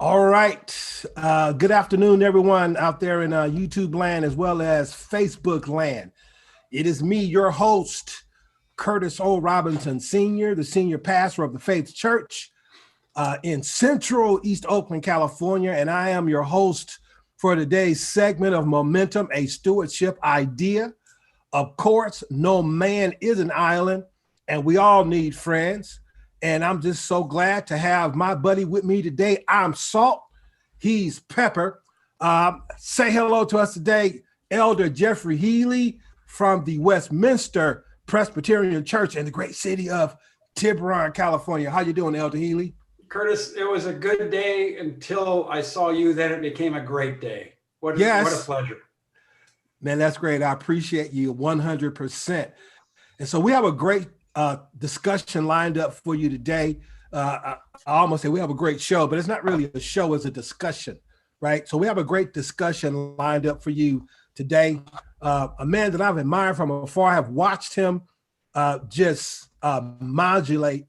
All right. Good afternoon, everyone out there in YouTube land as well as Facebook land. It is me, your host, Curtis O. Robinson Sr., the senior pastor of the Faith Church in Central East Oakland, California. And I am your host for today's segment of Momentum, a Stewardship Idea. Of course, no man is an island, and we all need friends. And I'm just so glad to have my buddy with me today. I'm Salt. He's Pepper. Say hello to us today, Elder Jeffrey Healy from the Westminster Presbyterian Church in the great city of Tiburon, California. How you doing, Elder Healy? Curtis, it was a good day until I saw you. Then it became a great day. What a pleasure. Man, that's great. I appreciate you 100%. And so we have a great discussion lined up for you today. I almost say we have a great show, but it's not really a show, it's a discussion, right? So we have a great discussion lined up for you today. A man that I've admired from afar. I have watched him just modulate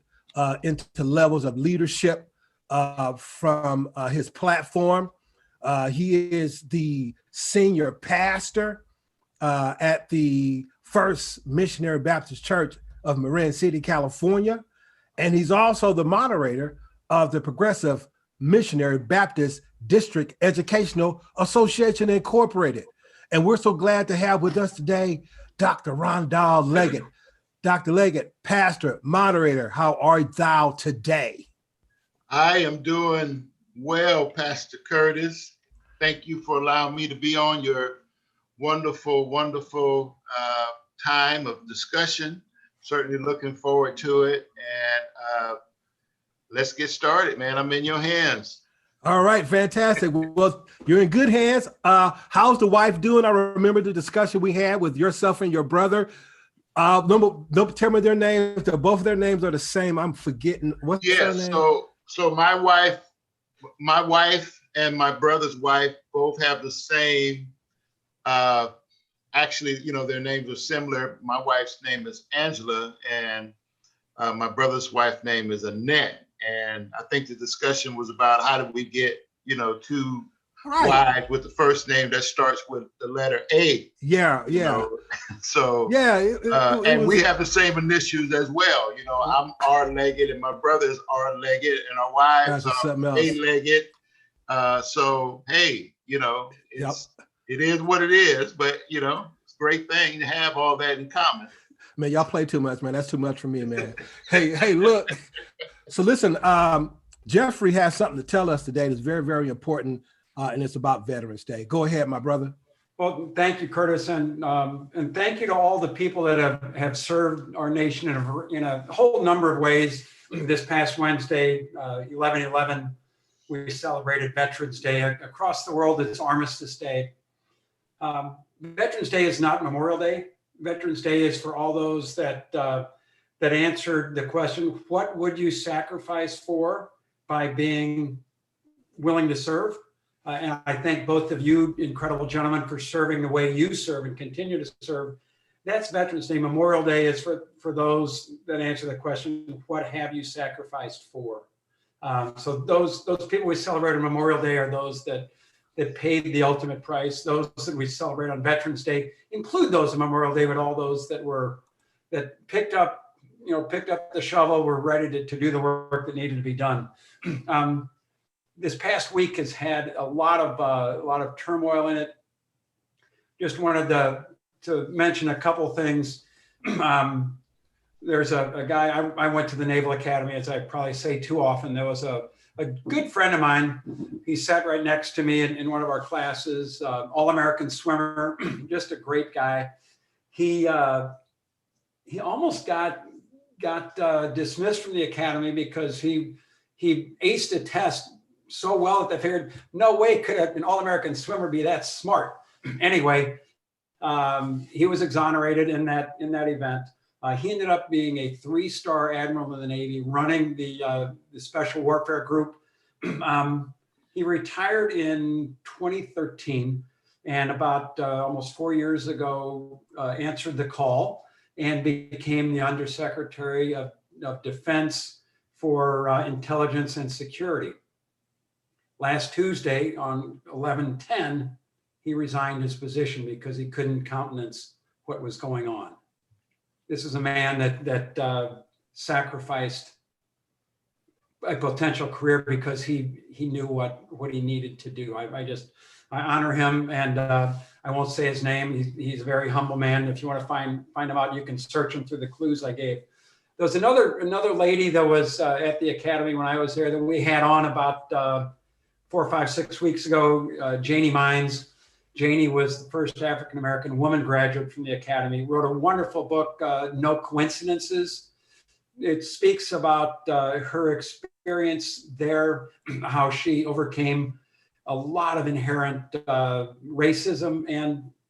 into levels of leadership from his platform. He is the senior pastor at the First Missionary Baptist Church of Marin City, California. And he's also the moderator of the Progressive Missionary Baptist District Educational Association Incorporated. And we're so glad to have with us today, Dr. Rondell Leggett. Dr. Leggett, pastor, moderator, how art thou today? I am doing well, Pastor Curtis. Thank you for allowing me to be on your wonderful time of discussion. Certainly looking forward to it. And let's get started, man. I'm in your hands. All right, fantastic. Well, you're in good hands. How's the wife doing? I remember the discussion we had with yourself and your brother. Don't tell me their names. Both of their names are the same. I'm forgetting. What's her name? So my wife and my brother's wife both have the same actually, their names are similar. My wife's name is Angela, and my brother's wife's name is Annette. And I think the discussion was about how do we get, two wives with the first name that starts with the letter A. Yeah. So and we have the same initials as well. I'm R-Leggett, and my brother is R-Leggett, and our wives are A-Leggett. So hey, it is what it is, but it's a great thing to have all that in common. Man, y'all play too much, man. That's too much for me, man. Hey, look. So listen, Jeffrey has something to tell us today that's very, very important, and it's about Veterans Day. Go ahead, my brother. Well, thank you, Curtis, and thank you to all the people that have served our nation in a whole number of ways. This past Wednesday, 11/11, we celebrated Veterans Day. Across the world, it's Armistice Day. Veterans Day is not Memorial Day. Veterans Day is for all those that answered the question, what would you sacrifice for by being willing to serve? And I thank both of you, incredible gentlemen, for serving the way you serve and continue to serve. That's Veterans Day. Memorial Day is for those that answer the question, what have you sacrificed for? So those people we celebrate on Memorial Day are those that paid the ultimate price. Those that we celebrate on Veterans Day include those on Memorial Day, but all those that picked up the shovel, were ready to do the work that needed to be done. This past week has had a lot of turmoil in it. Just wanted to mention a couple things. There's a guy, I went to the Naval Academy, as I probably say too often. There was a good friend of mine. He sat right next to me in one of our classes, All-American swimmer, just a great guy. He almost got dismissed from the academy because he aced a test so well that they figured, no way could an All-American swimmer be that smart. Anyway, he was exonerated in that event. He ended up being a 3-star admiral in the Navy, running the Special Warfare Group. He retired in 2013, and about almost 4 years ago, answered the call and became the Undersecretary of Defense for Intelligence and Security. last Tuesday on 11/10, he resigned his position because he couldn't countenance what was going on. This is a man that sacrificed a potential career because he knew what he needed to do. I honor him, and I won't say his name. He's a very humble man. If you want to find him out, you can search him through the clues I gave. There was another lady that was at the academy when I was there that we had on about 4, 5, 6 weeks ago, Janie Mines. Janie was the first African-American woman graduate from the academy, wrote a wonderful book, No Coincidences. It speaks about her experience there, how she overcame a lot of inherent racism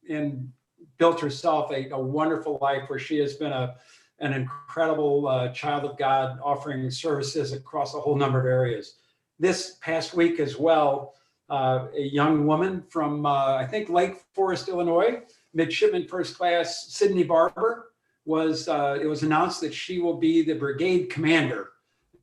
and built herself a wonderful life where she has been an incredible child of God, offering services across a whole number of areas. This past week as well, a young woman from, I think, Lake Forest, Illinois, midshipman first class, Sydney Barber, it was announced that she will be the brigade commander.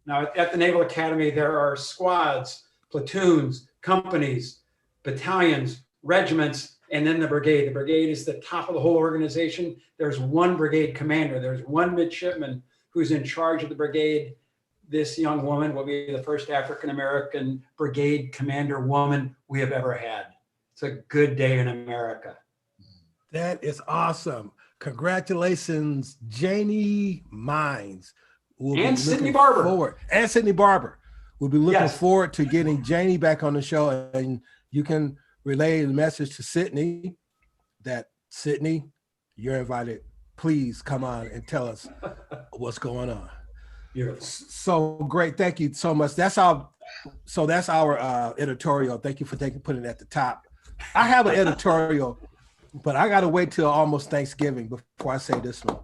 Now, at the Naval Academy, there are squads, platoons, companies, battalions, regiments, and then the brigade. The brigade is the top of the whole organization. There's one brigade commander. There's one midshipman who's in charge of the brigade. This young woman will be the first African-American brigade commander woman we have ever had. It's a good day in America. That is awesome. Congratulations, Janie Mines. And Sydney Barber. And Sydney Barber. We'll be looking forward to getting Janie back on the show, and you can relay the message to Sydney that, Sydney, you're invited. Please come on and tell us what's going on. Beautiful. So great. Thank you so much. That's our editorial. Thank you for putting it at the top. I have an editorial, but I got to wait till almost Thanksgiving before I say this one,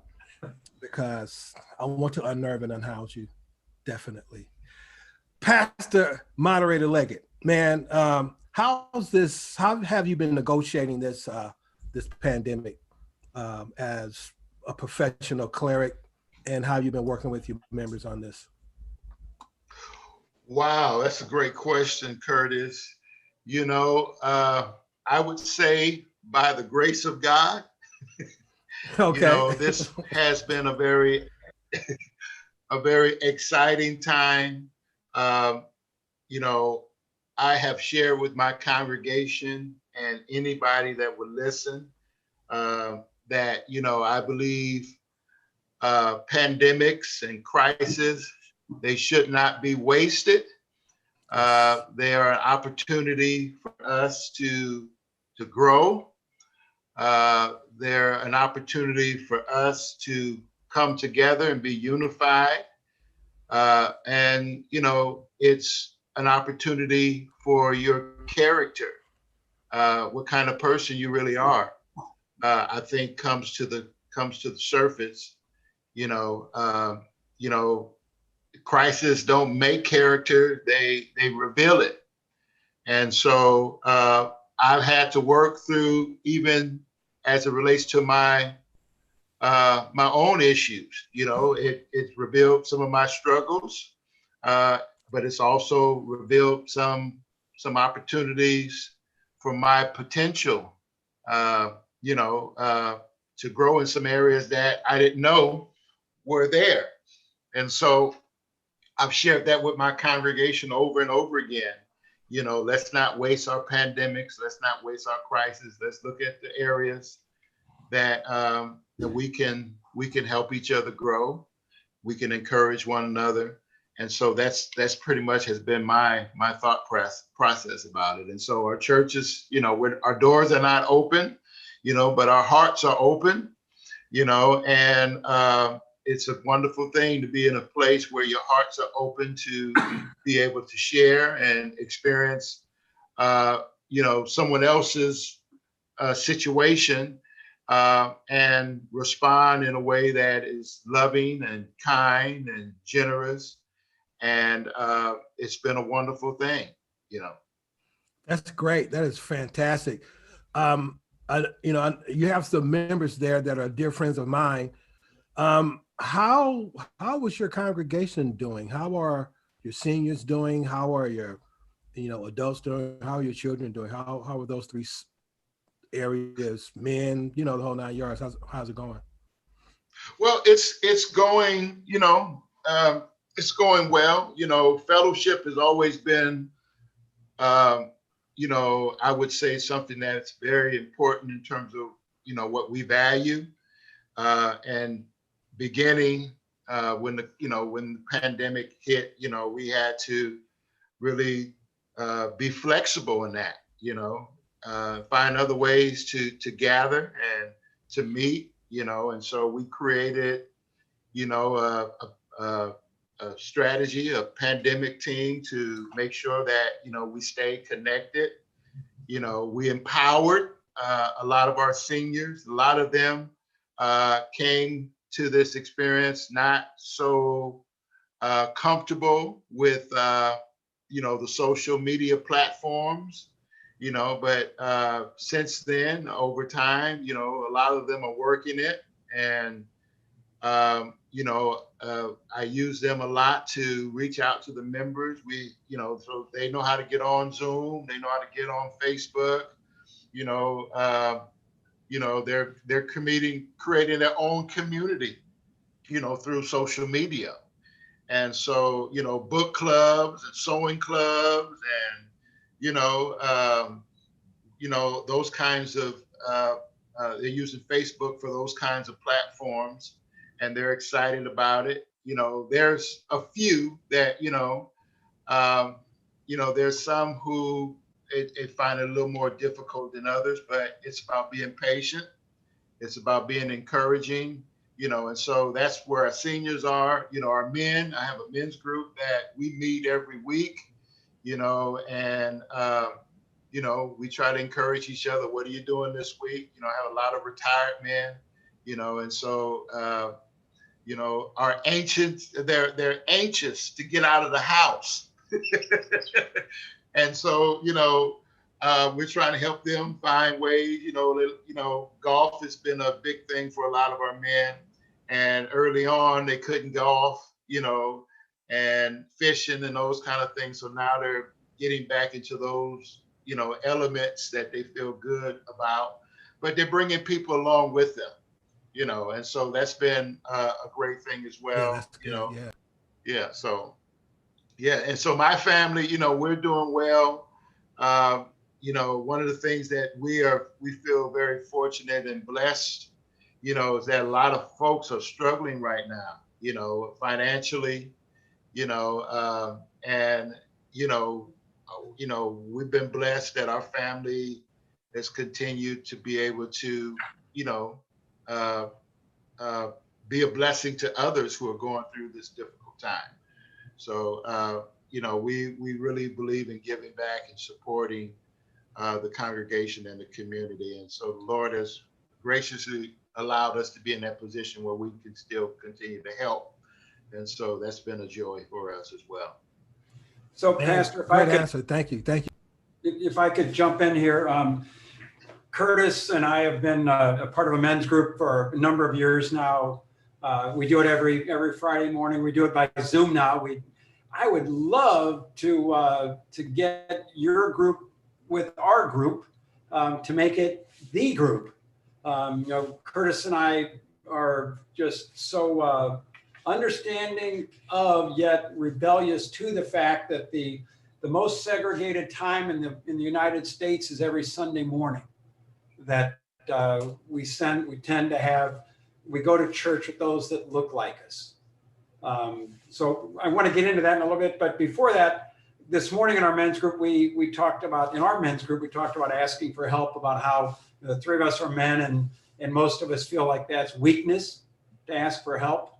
because I want to unnerve and unhouse you. Definitely. Pastor Moderator Leggett, man, how have you been negotiating this pandemic as a professional cleric, and how have you been working with your members on this? Wow, that's a great question, Curtis. I would say by the grace of God, okay. This has been a very exciting time. I have shared with my congregation and anybody that would listen that, I believe pandemics and crises, they should not be wasted. They are an opportunity for us to grow. They're an opportunity for us to come together and be unified. And it's an opportunity for your character, what kind of person you really are. I think comes to the surface. Crises don't make character; they reveal it. And so I've had to work through, even as it relates to my own issues. It's revealed some of my struggles, but it's also revealed some opportunities for my potential, to grow in some areas that I didn't know were there. And so I've shared that with my congregation over and over again. Let's not waste our pandemics. Let's not waste our crises. Let's look at the areas that we can help each other grow. We can encourage one another. And so that's pretty much has been my thought process about it. And so our churches, our doors are not open, but our hearts are open, and it's a wonderful thing to be in a place where your hearts are open to be able to share and experience, someone else's situation, and respond in a way that is loving and kind and generous. And it's been a wonderful thing, That's great. That is fantastic. You have some members there that are dear friends of mine. How was your congregation doing? How are your seniors doing? How are your adults doing? How are your children doing? How are those three areas, men, the whole 9 yards? How's it going? Well, it's going, it's going well. Fellowship has always been, I would say something that's very important in terms of, what we value. And beginning when the pandemic hit, we had to really be flexible in that, find other ways to gather and to meet, and so we created, a strategy, a pandemic team to make sure that, we stay connected. We empowered a lot of our seniors. A lot of them came to this experience not so comfortable with, the social media platforms, but since then, over time, a lot of them are working it. And, I use them a lot to reach out to the members. So they know how to get on Zoom. They know how to get on Facebook. They're creating their own community, through social media. And so, book clubs and sewing clubs and, those kinds of, they're using Facebook for those kinds of platforms, and they're excited about it. There's a few that, there's some who it find it a little more difficult than others, but it's about being patient. It's about being encouraging, and so that's where our seniors are. Our men, I have a men's group that we meet every week, and, we try to encourage each other. What are you doing this week? I have a lot of retired men, and so, are anxious, they're anxious to get out of the house. And so, we're trying to help them find ways. Golf has been a big thing for a lot of our men. And early on, they couldn't golf, and fishing and those kind of things. So now they're getting back into those, elements that they feel good about. But they're bringing people along with them, and so that's been a great thing as well. Yeah, that's good. Yeah. Yeah. So, yeah. And so my family, we're doing well. One of the things that we feel very fortunate and blessed, is that a lot of folks are struggling right now, financially, and, we've been blessed that our family has continued to be able to, uh, be a blessing to others who are going through this difficult time. So, we really believe in giving back and supporting the congregation and the community. And so the Lord has graciously allowed us to be in that position where we can still continue to help. And so that's been a joy for us as well. So, Pastor, great answer. Thank you. If I could jump in here, Curtis and I have been a part of a men's group for a number of years now. We do it every Friday morning. We do it by Zoom now. I would love to get your group with our group to make it the group. Curtis and I are just so understanding of, yet rebellious to the fact that the most segregated time in the United States is every Sunday morning. That we tend to have, we go to church with those that look like us. So I want to get into that in a little bit, but before that, this morning in our men's group, we talked about asking for help, about how the three of us are men, and most of us feel like that's weakness to ask for help.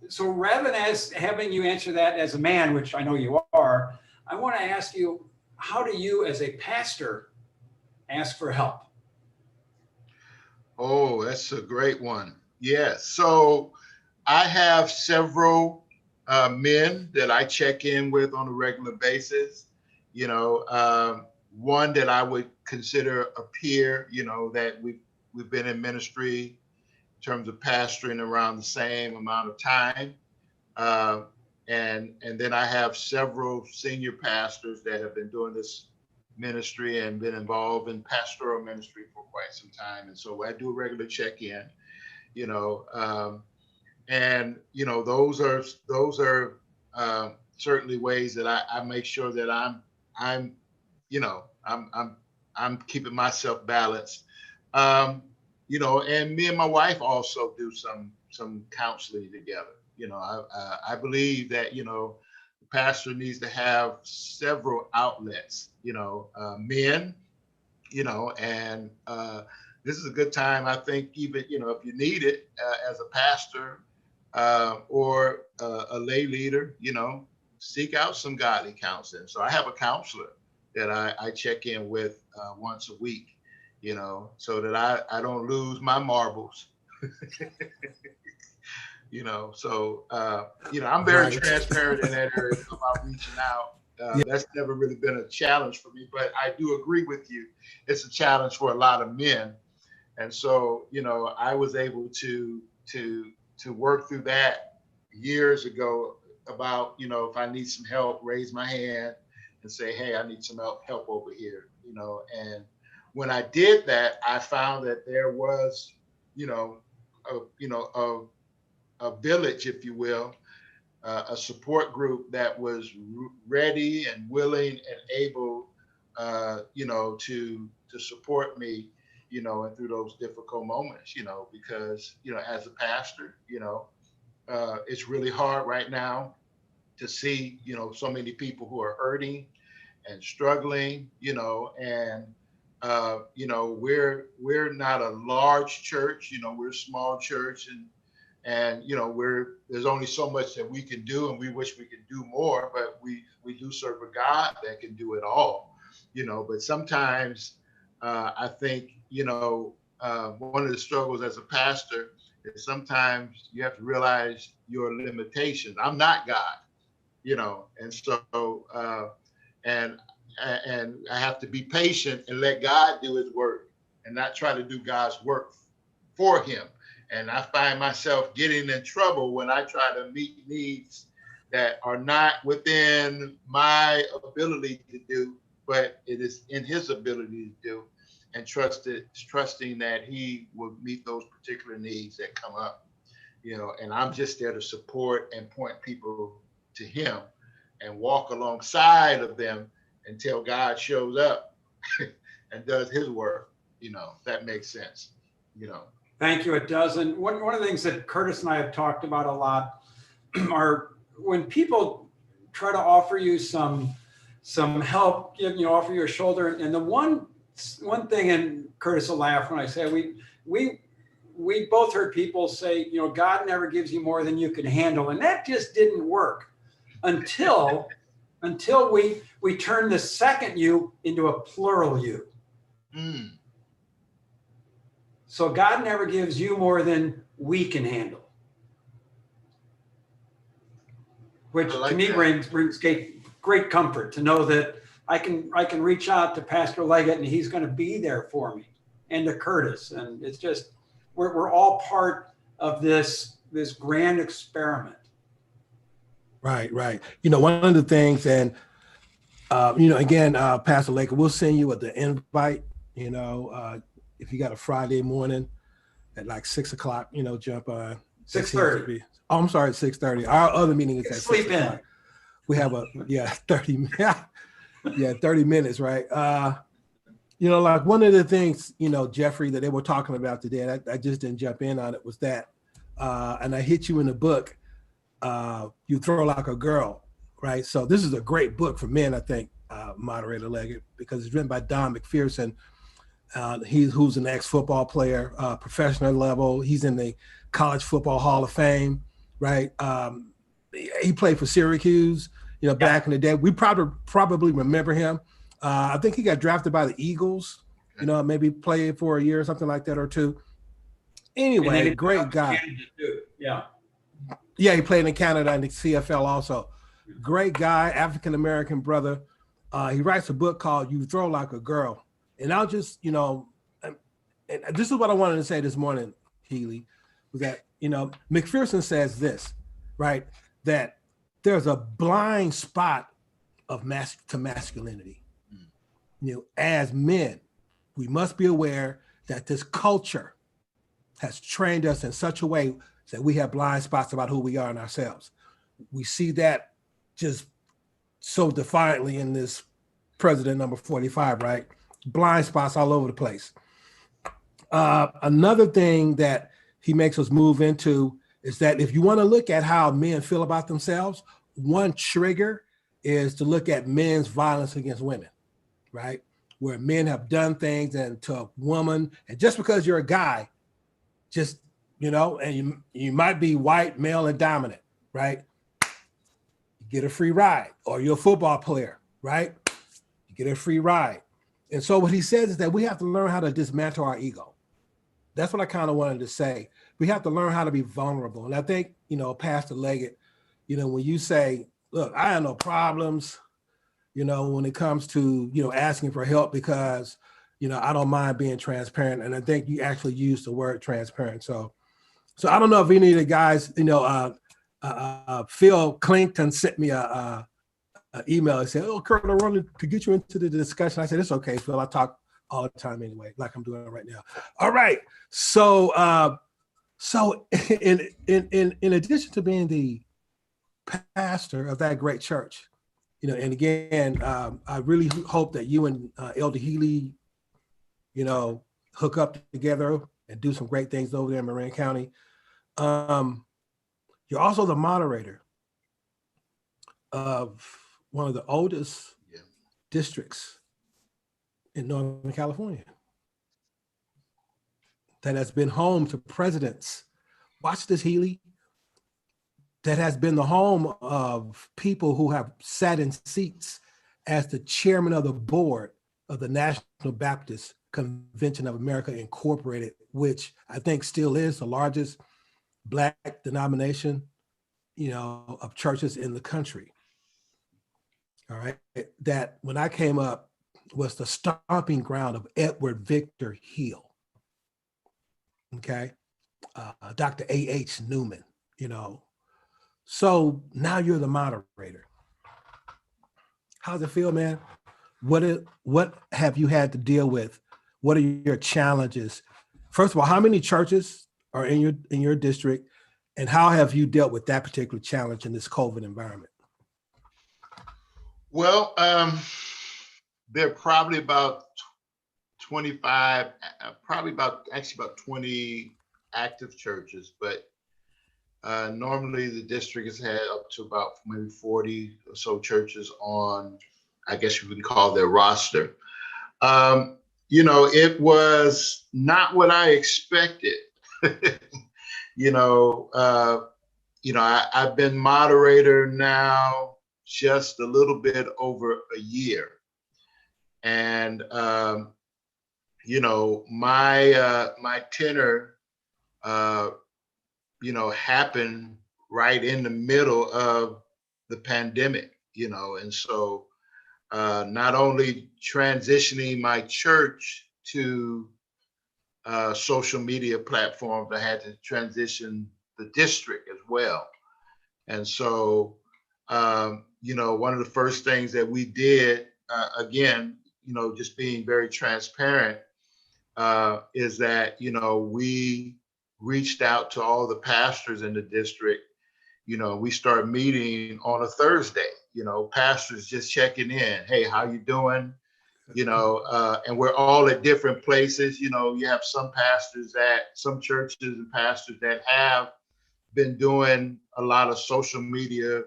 So rather than having you answer that as a man, which I know you are, I want to ask you, how do you as a pastor ask for help? Oh, that's a great one. Yeah. So I have several men that I check in with on a regular basis. One that I would consider a peer, that we've been in ministry in terms of pastoring around the same amount of time. and then I have several senior pastors that have been doing this ministry and been involved in pastoral ministry for quite some time. And so I do a regular check-in, and those are certainly ways that I make sure that I'm keeping myself balanced. And me and my wife also do some counseling together. I believe that the pastor needs to have several outlets. Men, and this is a good time, I think, even if you need it as a pastor or a lay leader, seek out some godly counseling. So I have a counselor that I check in with once a week, so that I don't lose my marbles. So I'm very transparent in that area about reaching out. That's never really been a challenge for me, but I do agree with you. It's a challenge for a lot of men. And so, I was able to work through that years ago about, if I need some help, raise my hand and say, hey, I need some help over here, and when I did that, I found that there was, a village, if you will, a support group that was ready and willing and able, to support me, and through those difficult moments, because, as a pastor, it's really hard right now to see, so many people who are hurting and struggling, and, we're not a large church, we're a small church, and there's only so much that we can do, and we wish we could do more, but we do serve a God that can do it all, but sometimes I think, one of the struggles as a pastor is sometimes you have to realize your limitations. I'm not God, and so, and I have to be patient and let God do his work and not try to do God's work for him. And I find myself getting in trouble when I try to meet needs that are not within my ability to do, but it is in his ability to do, and trusting that he will meet those particular needs that come up, and I'm just there to support and point people to him and walk alongside of them until God shows up and does his work, if that makes sense, Thank you. It does. And one of the things that Curtis and I have talked about a lot are when people try to offer you some help, offer you a shoulder. And the one thing, and Curtis will laugh when I say we both heard people say, God never gives you more than you can handle. And that just didn't work until we turn the second you into a plural you. Mm. So God never gives you more than we can handle, which to me brings great comfort to know that I can reach out to Pastor Leggett and he's going to be there for me, and to Curtis, and it's just we're all part of this grand experiment. Right. One of the things, and again, Pastor Leggett, we'll send you the invite. If you got a Friday morning at like 6 o'clock, jump on. 6:30. Oh, I'm sorry, 6:30. Our other meeting is at Sleep 6 o'clock. We have 30 minutes, right? Like one of the things, Jeffrey, that they were talking about today, and I just didn't jump in on it, was that, and I hit you in the book, You Throw Like a Girl, right? So this is a great book for men, I think, Moderator Leggett, because it's written by Don McPherson. Who's an ex-football player, professional level. He's in the College Football Hall of Fame, right? He played for Syracuse, back in the day. We probably remember him. I think he got drafted by the Eagles, maybe played for a year or something like that, or two. Anyway, great guy. Yeah, he played in Canada and the CFL also. Great guy, African-American brother. He writes a book called You Throw Like a Girl. And I'll just, and this is what I wanted to say this morning, Healy, was that, McPherson says this, right? That there's a blind spot of masculinity. As men, we must be aware that this culture has trained us in such a way that we have blind spots about who we are in ourselves. We see that just so defiantly in this president number 45, right? Blind spots all over the place. Another thing that he makes us move into is that if you want to look at how men feel about themselves, one trigger is to look at men's violence against women, right? Where men have done things and to a woman, and just because you're a guy, just, and you might be white, male, and dominant, right? You get a free ride, or you're a football player, right? You get a free ride. And so what he says is that we have to learn how to dismantle our ego. That's what I kind of wanted to say. We have to learn how to be vulnerable. And I think, Pastor Leggett, when you say, look, I have no problems, when it comes to, asking for help because, I don't mind being transparent. And I think you actually used the word transparent. So I don't know if any of the guys, Phil Clinton sent me a email and said, oh, Kurt, I wanted to get you into the discussion. I said, it's okay, Phil. I talk all the time anyway, like I'm doing right now. All right. So in addition to being the pastor of that great church, and again, I really hope that you and Elder Healy, hook up together and do some great things over there in Marin County. You're also the moderator of one of the oldest districts in Northern California that has been home to presidents. Watch this, Healy. That has been the home of people who have sat in seats as the chairman of the board of the National Baptist Convention of America Incorporated, which I think still is the largest Black denomination, of churches in the country. All right. That when I came up was the stomping ground of Edward Victor Hill. Okay. Dr. A.H. Newman, So now you're the moderator. How's it feel, man? What have you had to deal with? What are your challenges? First of all, how many churches are in your district, and how have you dealt with that particular challenge in this COVID environment? Well, there are probably about 25, about 20 active churches, but normally the district has had up to about maybe 40 or so churches on, I guess you would call their roster. It was not what I expected. I've been moderator now just a little bit over a year. And, my tenure, happened right in the middle of the pandemic, and so not only transitioning my church to social media platforms, I had to transition the district as well. And so, one of the first things that we did, again, just being very transparent, is that, we reached out to all the pastors in the district. We started meeting on a Thursday, pastors just checking in. Hey, how you doing? And we're all at different places. You have some churches and pastors that have been doing a lot of social media,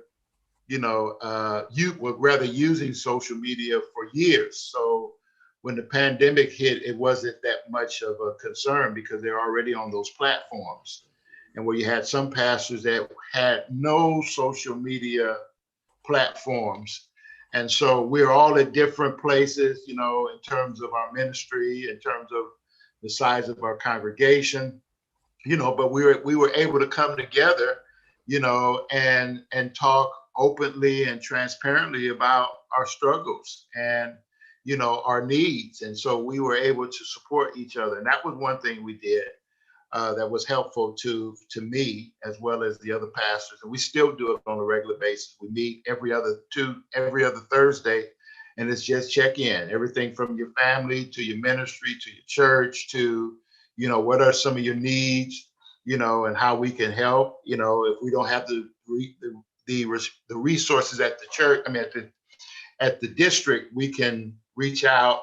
using social media for years. So when the pandemic hit, it wasn't that much of a concern because they're already on those platforms. And where you had some pastors that had no social media platforms. And so we're all at different places, in terms of our ministry, in terms of the size of our congregation, but we were able to come together, and talk openly and transparently about our struggles and, our needs. And so we were able to support each other. And that was one thing we did. that was helpful to me as well as the other pastors. And we still do it on a regular basis. We meet every other Thursday, and it's just check in, everything from your family to your ministry to your church to, what are some of your needs, and how we can help. If we don't have the resources at the church, at the district, we can reach out,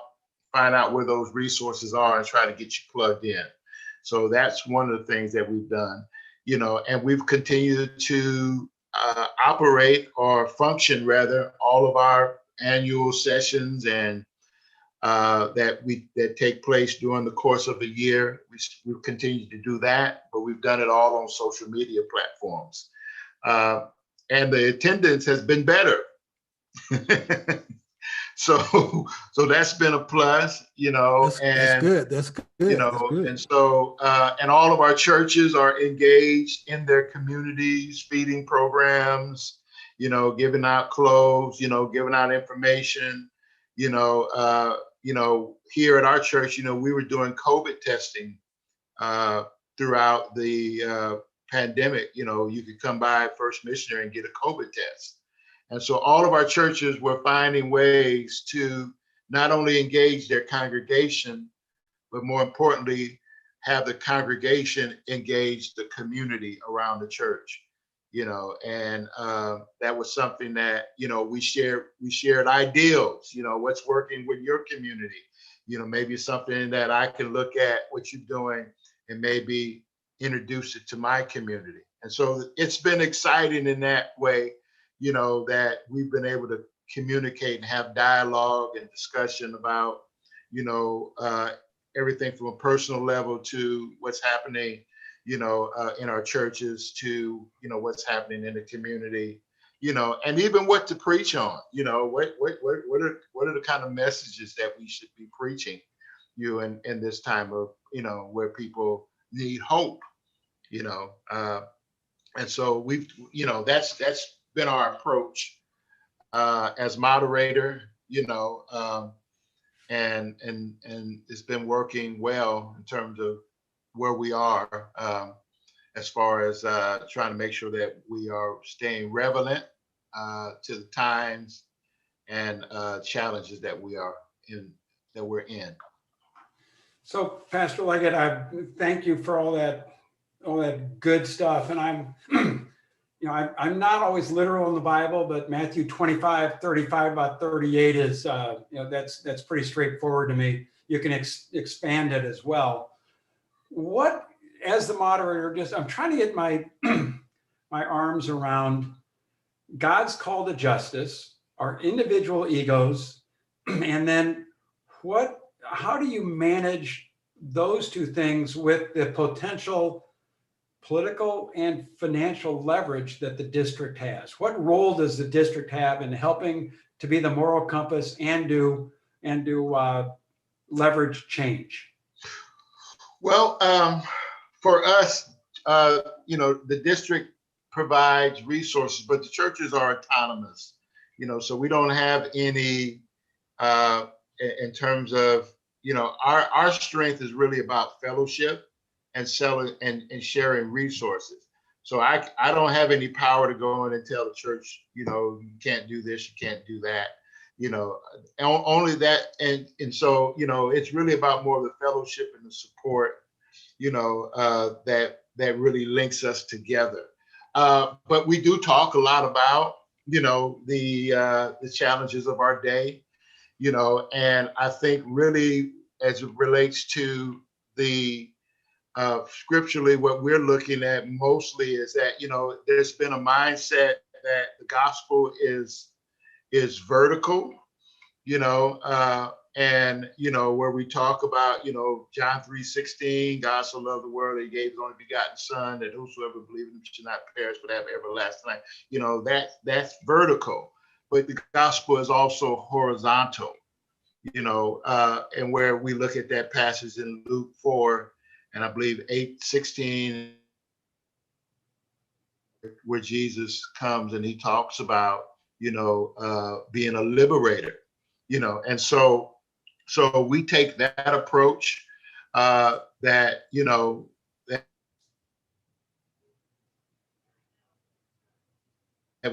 find out where those resources are, and try to get you plugged in. So that's one of the things that we've done, and we've continued to operate or function rather all of our annual sessions and that take place during the course of a year. We've continued to do that, but we've done it all on social media platforms. And the attendance has been better. So that's been a plus, That's good. That's good. That's good. And so, and all of our churches are engaged in their communities, feeding programs, giving out clothes, giving out information, here at our church, we were doing COVID testing throughout the pandemic. You could come by First Missionary and get a COVID test. And so all of our churches were finding ways to not only engage their congregation, but more importantly, have the congregation engage the community around the church, and that was something that, we shared ideals, what's working with your community, maybe something that I can look at what you're doing and maybe introduce it to my community. And so it's been exciting in that way, that we've been able to communicate and have dialogue and discussion about, everything from a personal level to what's happening, in our churches to, what's happening in the community, and even what to preach on, what are the kind of messages that we should be preaching, in this time of, where people need hope, and so we've, that's been our approach as moderator, and it's been working well in terms of where we are as far as trying to make sure that we are staying relevant to the times and challenges that we're in. So, Pastor Leggett, I thank you for all that good stuff. And I'm not always literal in the Bible, but Matthew 25:35 about 38 is, that's pretty straightforward to me. You can expand it as well. What, as the moderator, I'm trying to get my arms around God's call to justice, our individual egos, and then how do you manage those two things with the potential political and financial leverage that the district has? What role does the district have in helping to be the moral compass and do leverage change? Well, for us, the district provides resources, but the churches are autonomous, so we don't have any in terms of, our strength is really about fellowship and selling and sharing resources. So I don't have any power to go in and tell the church, you can't do this, you can't do that, only that. And so, it's really about more of the fellowship and the support, that really links us together. But we do talk a lot about, the challenges of our day, and I think really as it relates to the scripturally, what we're looking at mostly is that, there's been a mindset that the gospel is vertical, and, where we talk about, John 3:16, God so loved the world that he gave his only begotten son, that whosoever believes in him should not perish but have everlasting life. That's vertical, but the gospel is also horizontal, and where we look at that passage in Luke 4, and I believe 8:16, where Jesus comes and he talks about, being a liberator, and so we take that approach, that, that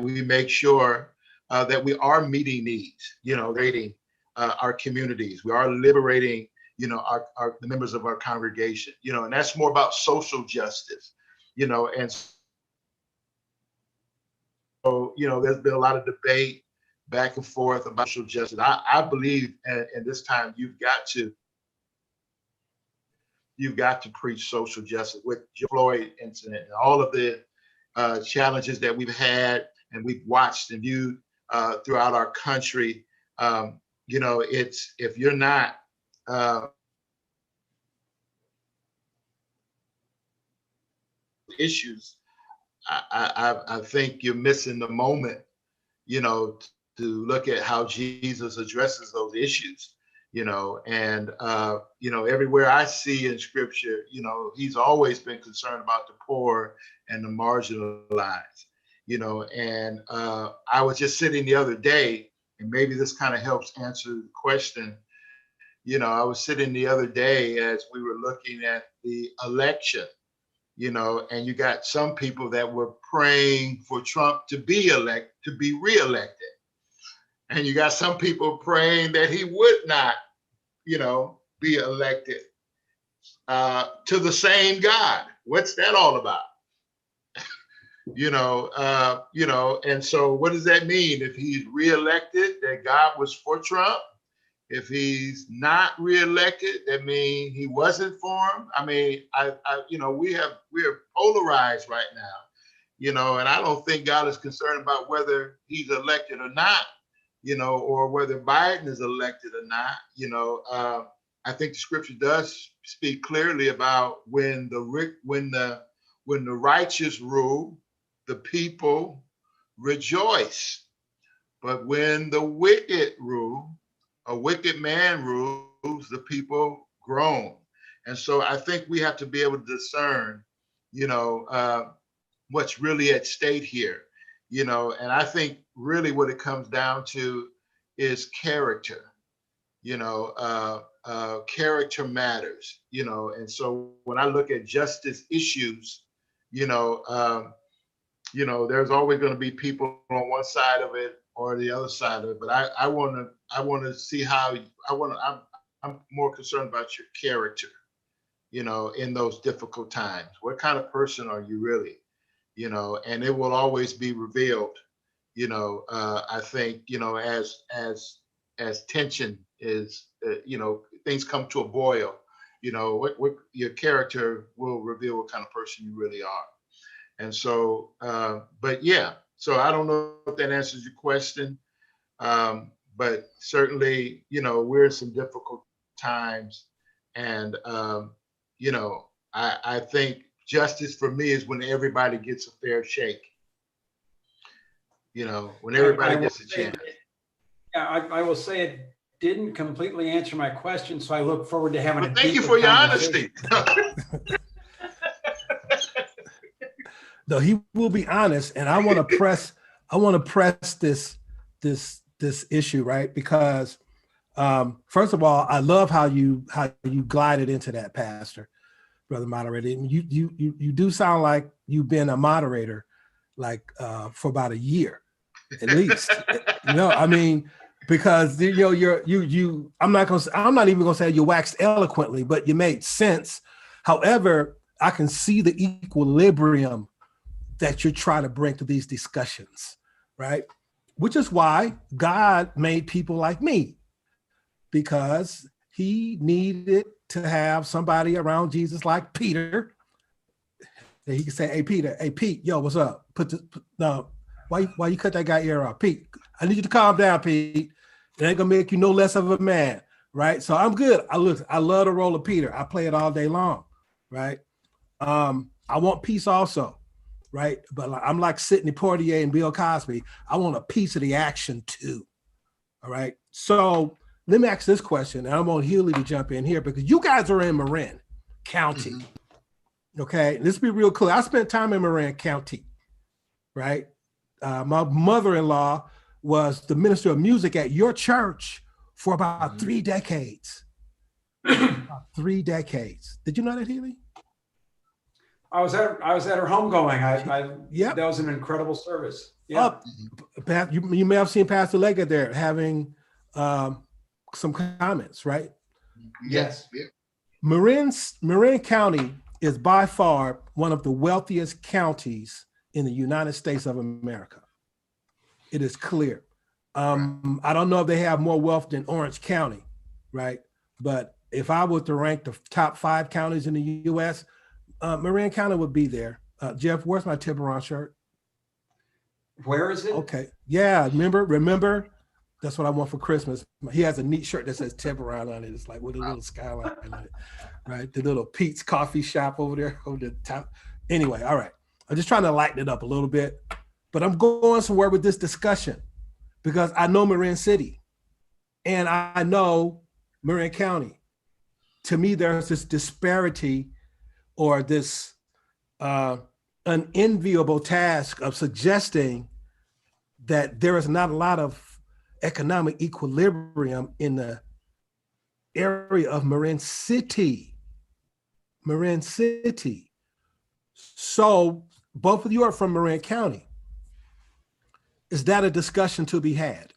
we make sure that we are meeting needs, rating our communities. We are liberating, the members of our congregation, and that's more about social justice, and so, there's been a lot of debate back and forth about social justice. I believe, and this time you've got to preach social justice with the Floyd incident and all of the challenges that we've had and we've watched and viewed throughout our country. It's, if you're not issues, I think you're missing the moment, to look at how Jesus addresses those issues, and everywhere I see in scripture, he's always been concerned about the poor and the marginalized, and I was just sitting the other day, and maybe this kind of helps answer the question. I was sitting the other day as we were looking at the election, and you got some people that were praying for Trump to be reelected. And you got some people praying that he would not, be elected to the same God. What's that all about? And so what does that mean? If he's reelected, that God was for Trump? If he's not reelected, that means he wasn't for him. I mean, we're polarized right now, and I don't think God is concerned about whether he's elected or not, or whether Biden is elected or not. I think the scripture does speak clearly about when the righteous rule, the people rejoice, but when the wicked rule, a wicked man rules, the people groan. And so I think we have to be able to discern, what's really at stake here, and I think really what it comes down to is character, character matters, and so when I look at justice issues, there's always going to be people on one side of it or the other side of it. But I want to see how I'm more concerned about your character, in those difficult times. What kind of person are you really? And it will always be revealed, I think, as tension is, things come to a boil, what your character will reveal what kind of person you really are. And so, but yeah, so I don't know if that answers your question, but certainly, we're in some difficult times, and I think justice for me is when everybody gets a fair shake. When everybody gets a chance. Yeah, I will say it didn't completely answer my question, so I look forward to having a thank you for your honesty. No, he will be honest, and I want to press this issue, right? Because first of all, I love how you glided into that, Pastor, Brother Moderator. You do sound like you've been a moderator for about a year, at least. I mean, because I'm not even gonna say you waxed eloquently, but you made sense. However, I can see the equilibrium that you're trying to bring to these discussions, right? Which is why God made people like me, because he needed to have somebody around Jesus like Peter that he could say, "Hey, Peter, hey, Pete, yo, what's up? Why you cut that guy ear off? Pete, I need you to calm down, Pete. It ain't gonna make you no less of a man," right? So I'm good. I love the role of Peter. I play it all day long, right? I want peace also, right? But I'm like Sidney Poitier and Bill Cosby. I want a piece of the action too, all right? So let me ask this question, and I want Healy to jump in here because you guys are in Marin County, okay? Let's be real clear. I spent time in Marin County, right? My mother-in-law was the minister of music at your church for about 3 decades. About 3 decades. Did you know that, Healy? I was at her homegoing. That was an incredible service. Yeah. You may have seen Pastor Leggett there having some comments, right? Yes. Yeah. Marin County is by far one of the wealthiest counties in the United States of America. It is clear. I don't know if they have more wealth than Orange County, right? But if I were to rank the top 5 counties in the U.S., Marin County would be there. Jeff, where's my Tiburon shirt? Where is it? Okay. Yeah. Remember? That's what I want for Christmas. He has a neat shirt that says Tiburon on it. It's like with a little skyline on it, right? The little Pete's coffee shop over there over the top. Anyway, all right. I'm just trying to lighten it up a little bit, but I'm going somewhere with this discussion because I know Marin City and I know Marin County. To me, there's this disparity or this unenviable task of suggesting that there is not a lot of economic equilibrium in the area of Marin City. Marin City. So both of you are from Marin County. Is that a discussion to be had?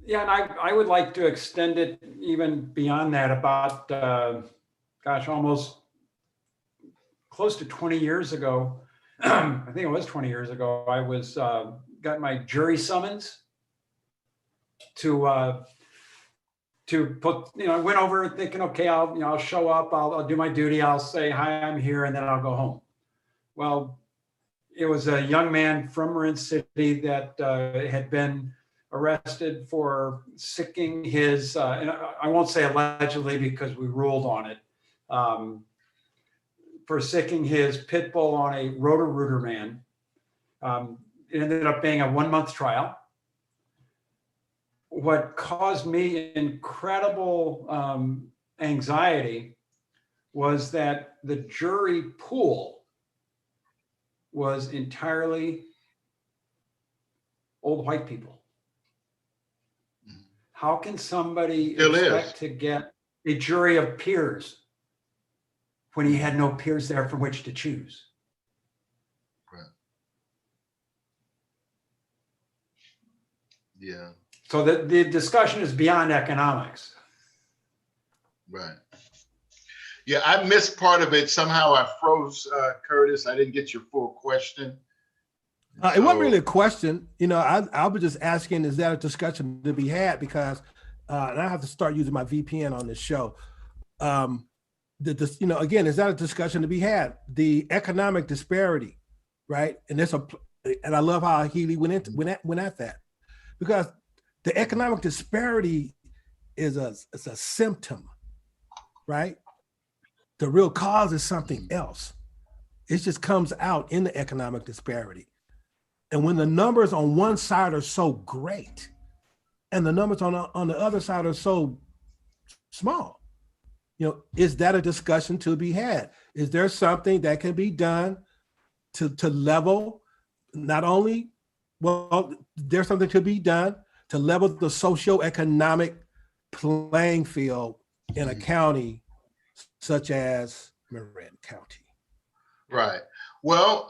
Yeah, and I would like to extend it even beyond that about, almost close to 20 years ago. I think it was 20 years ago. I was got my jury summons to put, I went over thinking, okay, I'll show up, I'll do my duty, I'll say, hi, I'm here, and then I'll go home. Well, it was a young man from Marin City that had been arrested for sicking his, and I won't say allegedly because we ruled on it, for sicking his pit bull on a Roto-Rooter man. It ended up being a 1-month trial. What caused me incredible anxiety was that the jury pool was entirely old white people. How can somebody expect to get a jury of peers when he had no peers there from which to choose? Right. Yeah. So the discussion is beyond economics. Right. Yeah, I missed part of it. Somehow I froze, Curtis. I didn't get your full question. It wasn't really a question. I was just asking, is that a discussion to be had? Because, and I have to start using my VPN on this show. Again, is that a discussion to be had? The economic disparity, right? And I love how Healy went at that, because the economic disparity is a symptom, right? The real cause is something else. It just comes out in the economic disparity. And when the numbers on one side are so great and the numbers on the other side are so small, is that a discussion to be had? Is there something that can be done to level, not only, there's something to be done to level the socioeconomic playing field in a county such as Marin County? Right. Well,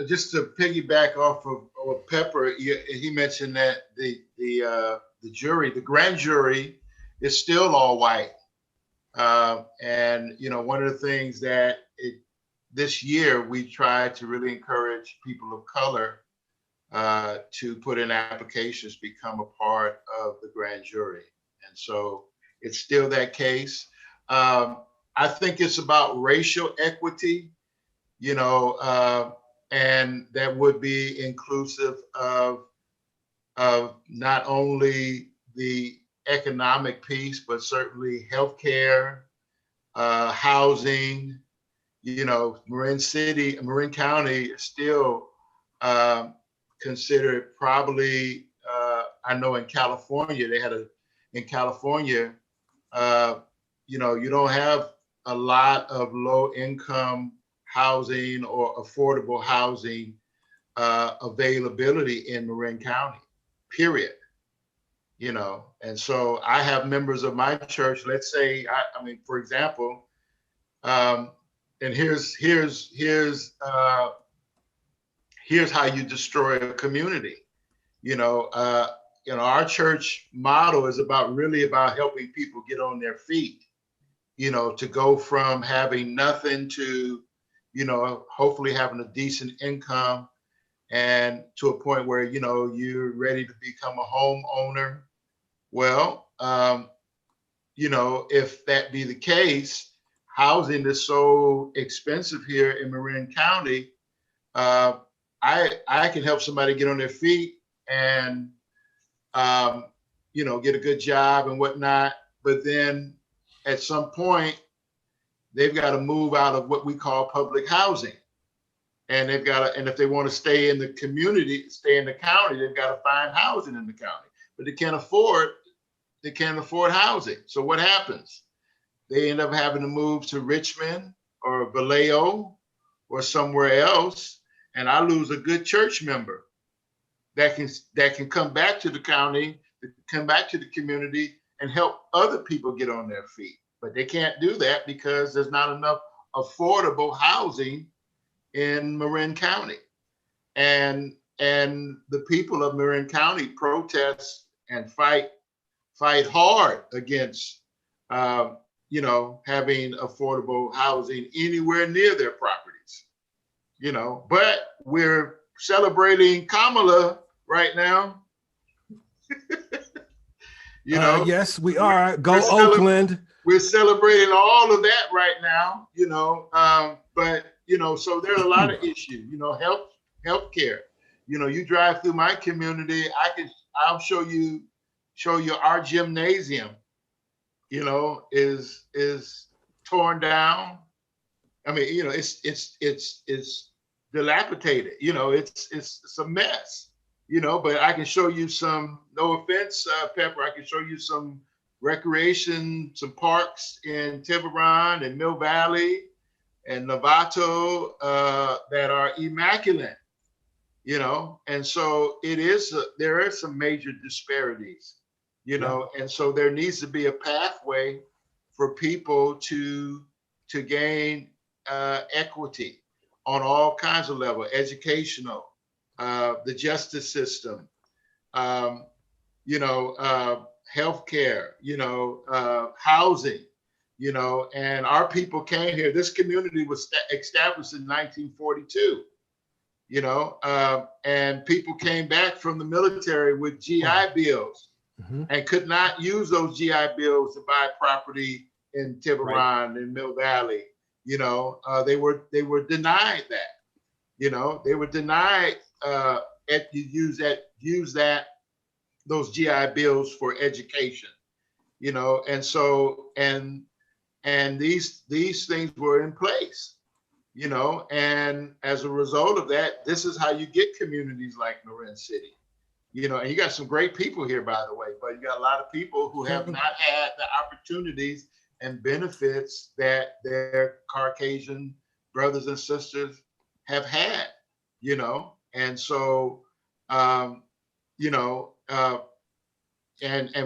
just to piggyback off of Pepper, he mentioned that the grand jury is still all white. And one of the things that this year we tried to really encourage people of color to put in applications, become a part of the grand jury. And so it's still that case. I think it's about racial equity, and that would be inclusive of not only the economic piece, but certainly healthcare, housing. Marin County is still considered probably, I know in California, you don't have a lot of low income housing or affordable housing availability in Marin County, period. And so I have members of my church, let's say, for example, here's how you destroy a community. Our church motto is really about helping people get on their feet, to go from having nothing to, hopefully having a decent income, and to a point where, you're ready to become a homeowner. Well, if that be the case, housing is so expensive here in Marin County. I can help somebody get on their feet and, get a good job and whatnot. But then at some point, they've got to move out of what we call public housing. And and if they want to stay in the community, stay in the county, they've got to find housing in the county. But they can't afford housing. So what happens? They end up having to move to Richmond or Vallejo or somewhere else, and I lose a good church member that can come back to the county, come back to the community, and help other people get on their feet. But they can't do that because there's not enough affordable housing in Marin County. And the people of Marin County protest and fight hard against having affordable housing anywhere near their properties. But we're celebrating Kamala right now. Yes, we are. Go Oakland. We're celebrating all of that right now, but so there are a lot of issues, healthcare. You drive through my community, I'll show you our gymnasium, is torn down. I mean, it's dilapidated, it's a mess, but I can show you some, no offense, Pepper, I can show you some recreation, some parks in Tiburon and Mill Valley and Novato that are immaculate, and so there are some major disparities, and so there needs to be a pathway for people to gain equity on all kinds of levels, educational, the justice system, healthcare, housing, and our people came here. This community was established in 1942, and people came back from the military with GI Bills and could not use those GI Bills to buy property in Tiburon and Mill Valley. They were denied that. They were denied use those GI Bills for education. And so and these things were in place. And as a result of that, this is how you get communities like Marin City. And you got some great people here, by the way, but you got a lot of people who have not had the opportunities and benefits that their Caucasian brothers and sisters have had, and so, and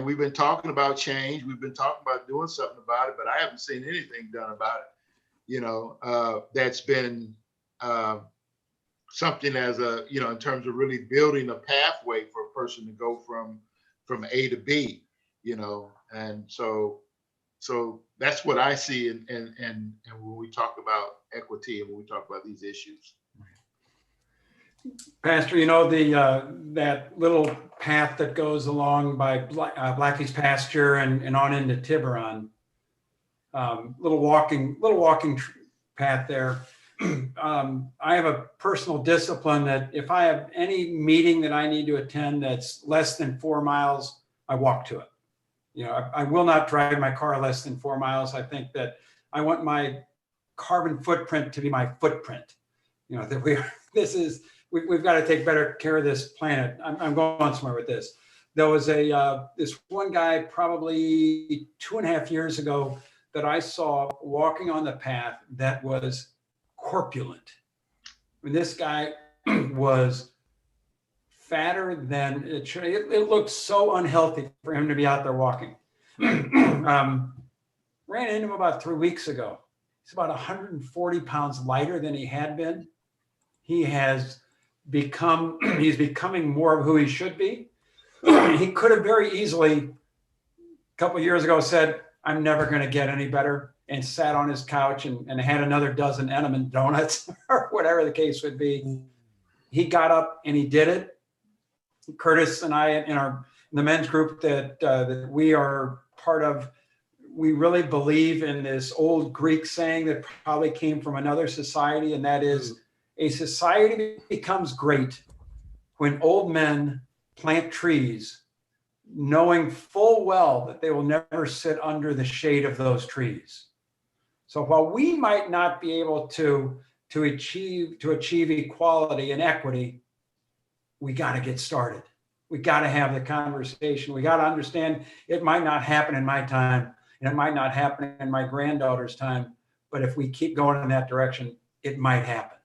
we've been talking about change. We've been talking about doing something about it, but I haven't seen anything done about it, that's been something as in terms of really building a pathway for a person to go from A to B, and so that's what I see, and when we talk about equity and when we talk about these issues. Pastor, that little path that goes along by Blackie's pasture and on into Tiburon, little walking path there. I have a personal discipline that if I have any meeting that I need to attend that's less than 4 miles, I walk to it. I will not drive my car less than 4 miles. I think that I want my carbon footprint to be my footprint. That we've got to take better care of this planet. I'm going somewhere with this. There was this one guy probably 2.5 years ago that I saw walking on the path that was corpulent. I mean, this guy was fatter than it should. It looked so unhealthy for him to be out there walking. Ran into him about 3 weeks ago. He's about 140 pounds lighter than he had been. He has he's becoming more of who he should be. He could have very easily, a couple of years ago, said, I'm never going to get any better, and sat on his couch and had another dozen Entenmann donuts or whatever the case would be. He got up and he did it. Curtis and I, in the men's group that we are part of, we really believe in this old Greek saying that probably came from another society, and that is, a society becomes great when old men plant trees, knowing full well that they will never sit under the shade of those trees. So while we might not be able to achieve equality and equity, we got to get started. We got to have the conversation. We got to understand it might not happen in my time, and it might not happen in my granddaughter's time, but if we keep going in that direction, it might happen.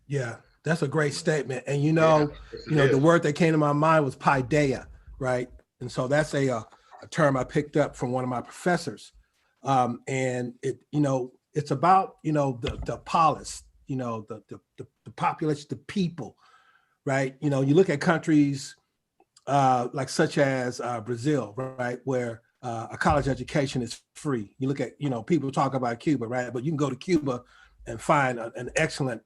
Yeah, that's a great statement. And the word that came to my mind was paideia, right? And so that's a term I picked up from one of my professors. And it's about the polis, the population, the people, right? You look at countries like such as Brazil, right, where a college education is free. You look at people talk about Cuba, right, but you can go to Cuba and find an excellent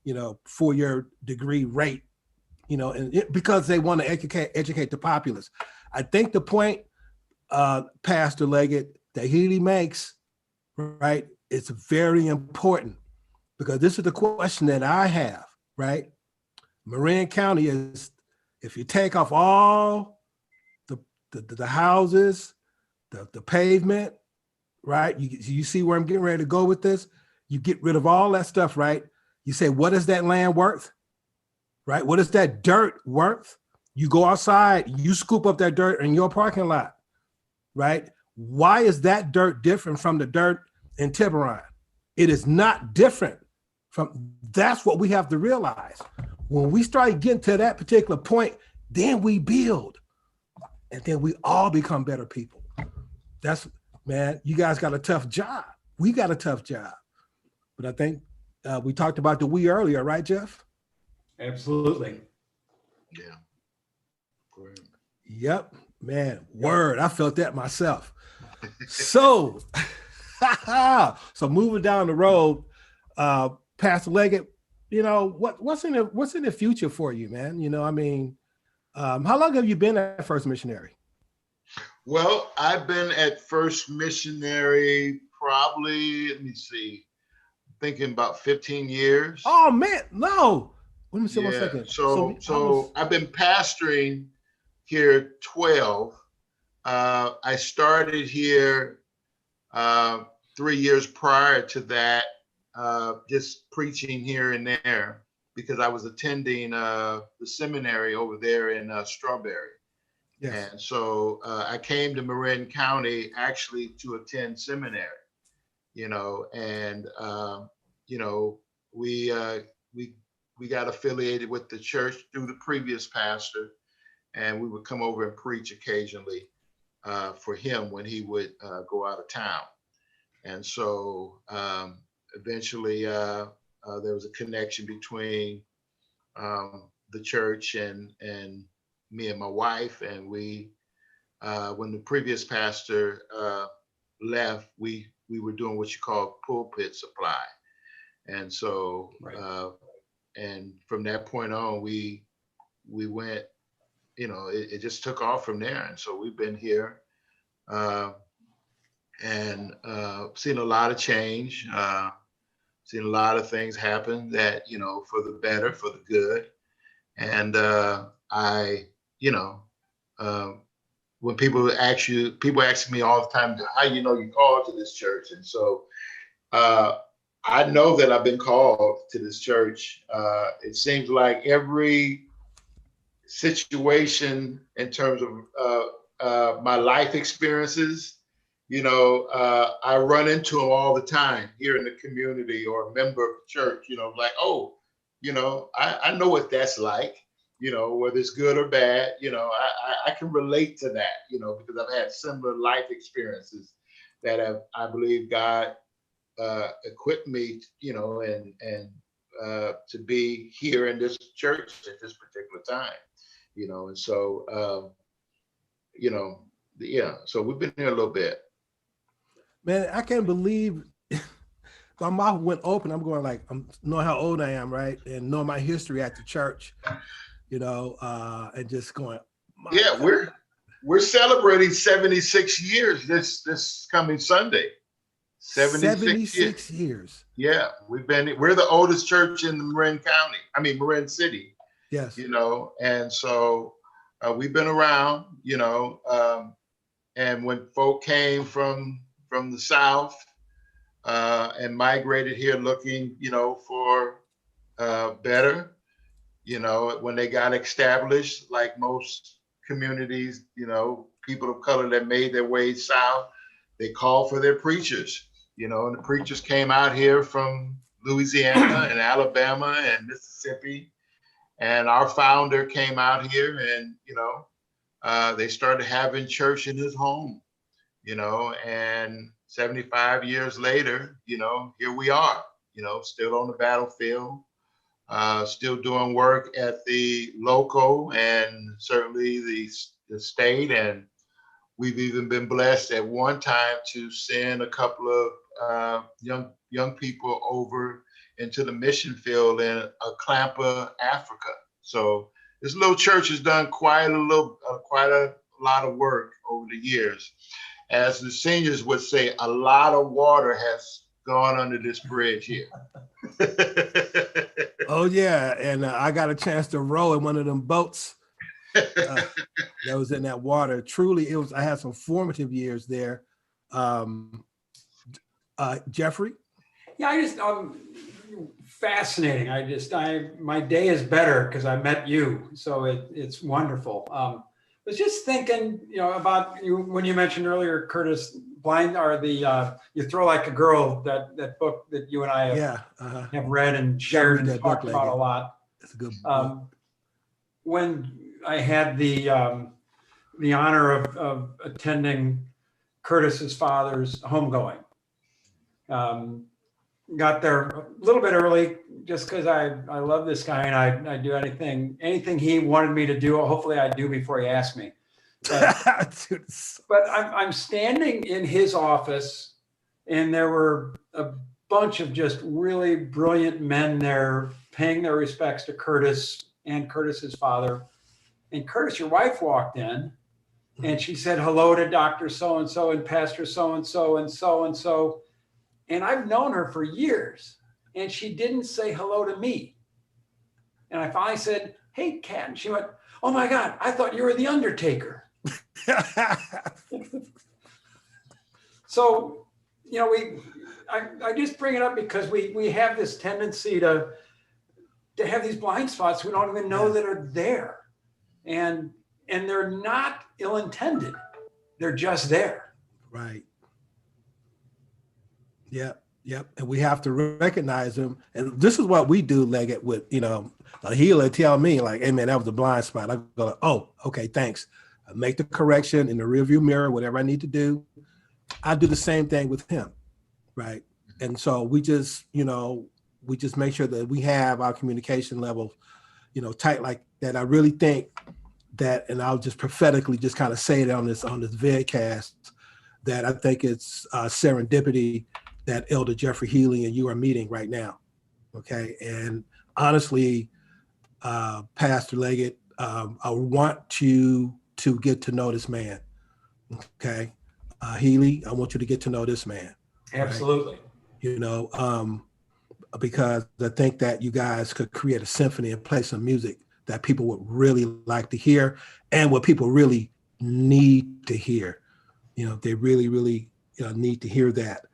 4-year degree rate, because they want to educate the populace. I think the point, Pastor Leggett, that Healy makes, right, it's very important, because this is the question that I have, right? Marin County is, if you take off all the houses, the pavement, right? You see where I'm getting ready to go with this? You get rid of all that stuff, right? You say, what is that land worth? Right? What is that dirt worth? You go outside, you scoop up that dirt in your parking lot, right? Why is that dirt different from the dirt in Tiburon? It is not different that's what we have to realize. When we start getting to that particular point, then we build, and then we all become better people. Man, you guys got a tough job. We got a tough job. But I think we talked about the we earlier, right, Jeff? Absolutely. Yeah. Great. Yep, man. Word. I felt that myself. So moving down the road, Pastor Leggett, what's in the future for you, man? How long have you been at First Missionary? Well, I've been at First Missionary probably, let me see, thinking about 15 years. Oh man, no. Let me see 1 second. So I've been pastoring here 12. I started here 3 years prior to that, just preaching here and there, because I was attending the seminary over there in Strawberry. Yes. And so I came to Marin County actually to attend seminary, and we got affiliated with the church through the previous pastor, and we would come over and preach occasionally for him when he would go out of town. And so eventually there was a connection between the church and me and my wife, and we when the previous pastor left, we were doing what you call pulpit supply. And so right. And from that point on, we went, it just took off from there. And so we've been here and seen a lot of change, seen a lot of things happen that, for the better, for the good. And when people ask me all the time, how you called to this church? And so I know that I've been called to this church. It seems like every situation in terms of my life experiences, I run into them all the time here in the community, or a member of the church, like, oh, I know what that's like, whether it's good or bad, I can relate to that, because I've had similar life experiences that I believe God equipped me, and to be here in this church at this particular time, and so, yeah, so we've been here a little bit. Man, I can't believe my mouth went open. I'm going like, I'm knowing how old I am, right? And knowing my history at the church, and just going. Yeah, God. we're celebrating 76 years this coming Sunday. 76 years. Yeah, we're the oldest church in the Marin City. Yes. And so we've been around, and when folk came from the South and migrated here looking, for better, when they got established, like most communities, people of color that made their way south, they called for their preachers, and the preachers came out here from Louisiana and Alabama and Mississippi. And our founder came out here and, they started having church in his home, and 75 years later, here we are, still on the battlefield, still doing work at the local and certainly the state. And we've even been blessed at one time to send a couple of young people over into the mission field in Clampa, Africa. So this little church has done quite a lot of work over the years. As the seniors would say, a lot of water has gone under this bridge here. Oh yeah, and I got a chance to row in one of them boats that was in that water. Truly, I had some formative years there. Jeffrey? Yeah, fascinating. My day is better because I met you, so it's wonderful. I was just thinking, about you when you mentioned earlier, Curtis, You Throw Like a Girl, that book that you and I have read and shared and talked about a lot. It's a good book. When I had the honor of attending Curtis's father's homegoing, got there a little bit early just because I love this guy and I do anything he wanted me to do. Hopefully I do before he asked me. But I'm standing in his office and there were a bunch of just really brilliant men there paying their respects to Curtis and Curtis's father. And Curtis, your wife, walked in and she said hello to Dr. So-and-so and Pastor so-and-so and so-and-so. And I've known her for years, and she didn't say hello to me. And I finally said, "Hey, Kat," and she went, "Oh my God, I thought you were the Undertaker." So, I just bring it up because we have this tendency to have these blind spots we don't even know that are there, and they're not ill-intended; they're just there. Right. Yep. And we have to recognize them. And this is what we do, Leggett, with, a healer tell me like, "Hey man, that was a blind spot." I go, "Oh, okay, thanks." I make the correction in the rearview mirror, whatever I need to do. I do the same thing with him. Right. And so we just make sure that we have our communication level, tight like that. I really think that, and I'll just prophetically just kind of say it on this vidcast, that I think it's serendipity that Elder Jeffrey Healy and you are meeting right now. Okay. And honestly, Pastor Leggett, I want to get to know this man. Okay. Healy, I want you to get to know this man. Absolutely. Right? Because I think that you guys could create a symphony and play some music that people would really like to hear and what people really need to hear. They really, really need to hear that.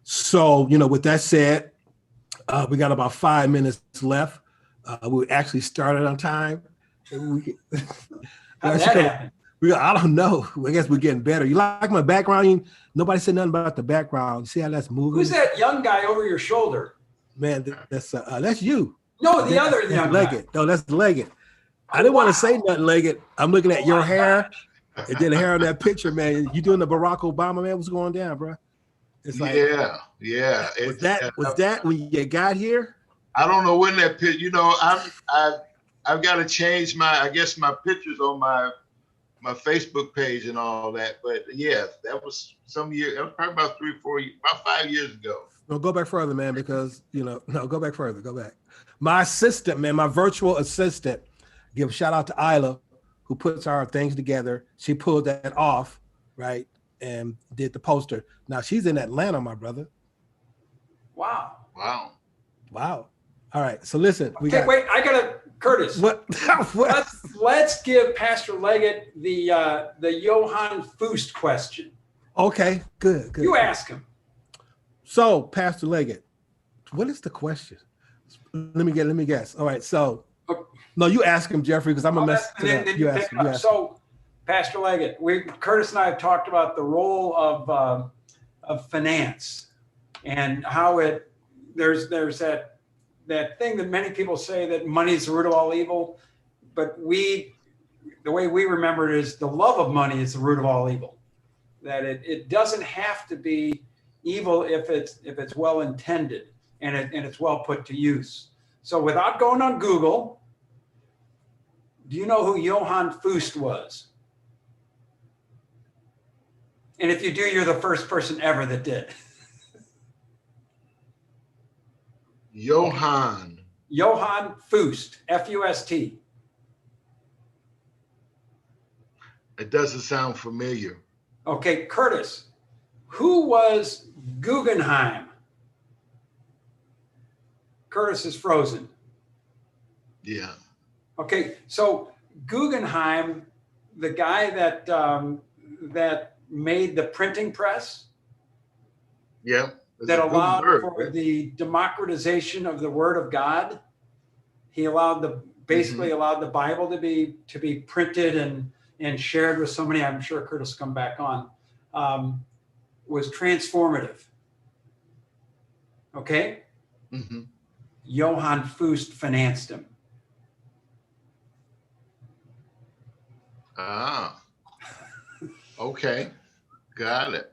So, with that said, we got about 5 minutes left. We actually started on time. How did that happen? I don't know. I guess we're getting better. You like my background? Nobody said nothing about the background. You see how that's moving? Who's that young guy over your shoulder? Man, that's you. No, the other young Leggett. guy. No, that's Leggett. I didn't want to say nothing, Leggett. I'm looking at your hair. Gosh. And then the hair on that picture, man. You doing the Barack Obama, man? What's going down, bro? It's like, yeah. Was that when you got here? I don't know when that picture. You know, I've got to change my pictures on my Facebook page and all that. But yeah, that was some year. That was probably about 3-4 years, about 5 years ago. No, go back further, man, because no, go back further. Go back. My assistant, man, my virtual assistant. Give a shout out to Isla, who puts our things together. She pulled that off, right, and did the poster. Now she's in Atlanta, my brother. Wow. All right. So listen, wait, I gotta, Curtis. What? let's give Pastor Leggett the Johann Fust question. Okay, good. You ask him. So, Pastor Leggett, what is the question? Let me guess. All right. So, no, you ask him, Jeffrey, because I'm gonna mess it up. You ask him. So, Pastor Leggett, Curtis and I have talked about the role of finance and how there's that thing that many people say that money is the root of all evil, but the way we remember it is the love of money is the root of all evil. That it doesn't have to be evil if it's well intended and it's well put to use. So without going on Google, do you know who Johann Fust was? And if you do, you're the first person ever that did. Johann Fust, F-U-S-T. It doesn't sound familiar. Okay, Curtis, who was Guggenheim? Curtis is frozen. Yeah. Okay, so Guggenheim, the guy that made the printing press. Yeah. That allowed for the democratization of the Word of God. He allowed allowed the Bible to be printed and shared with so many. I'm sure Curtis will come back on. Was transformative. Okay. Mm-hmm. Johann Fust financed him. Ah. Okay. Got it.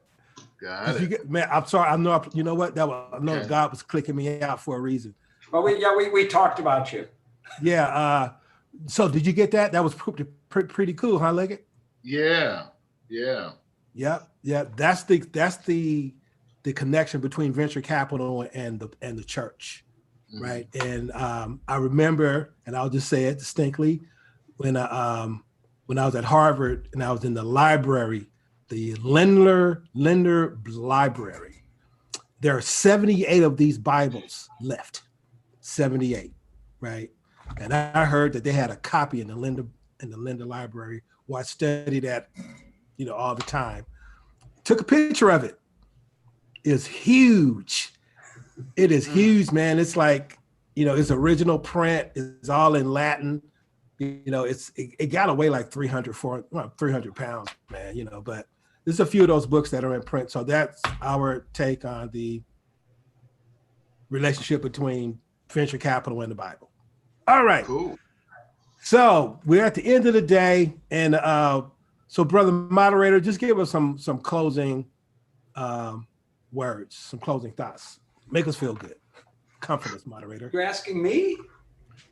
Man, I'm sorry. I know. You know what? God was clicking me out for a reason. Well, we talked about you. Yeah. So did you get that? That was pretty cool, huh, Leggett? Yeah. That's the connection between venture capital and the church, right? And I remember, and I'll just say it distinctly, when I was at Harvard and I was in the library. The Lindner Library. There are 78 of these Bibles left. 78, right? And I heard that they had a copy in the Lindner Library. Well, I studied that, all the time. Took a picture of it. It's huge. It is huge, man. It's like, it's original print. It's all in Latin. It got to weigh like 300 pounds, man. But there's a few of those books that are in print. So that's our take on the relationship between venture capital and the Bible. All right. Cool. So we're at the end of the day. And so, brother moderator, just give us some closing words, some closing thoughts. Make us feel good. Comfort us, moderator. You're asking me?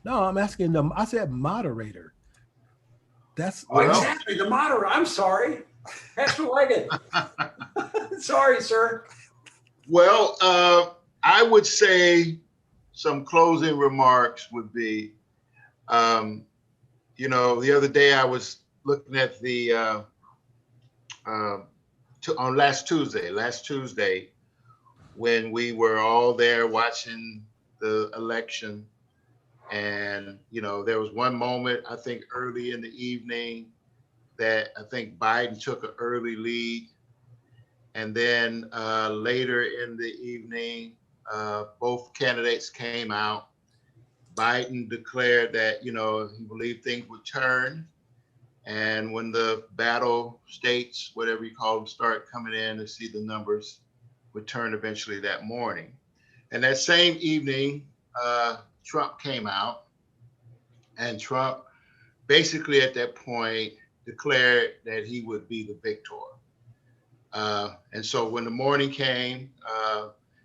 No, I'm asking them. I said moderator. That's exactly the moderator. I'm sorry. Pastor Leggett. Sorry, sir. Well, I would say some closing remarks would be, the other day I was looking at on last Tuesday, when we were all there watching the election. And, there was one moment, I think early in the evening, that I think Biden took an early lead. And then later in the evening, both candidates came out. Biden declared that, he believed things would turn. And when the battle states, whatever you call them, start coming in to see the numbers, would turn eventually that morning. And that same evening, Trump came out, and Trump basically at that point declared that he would be the victor. And so when the morning came,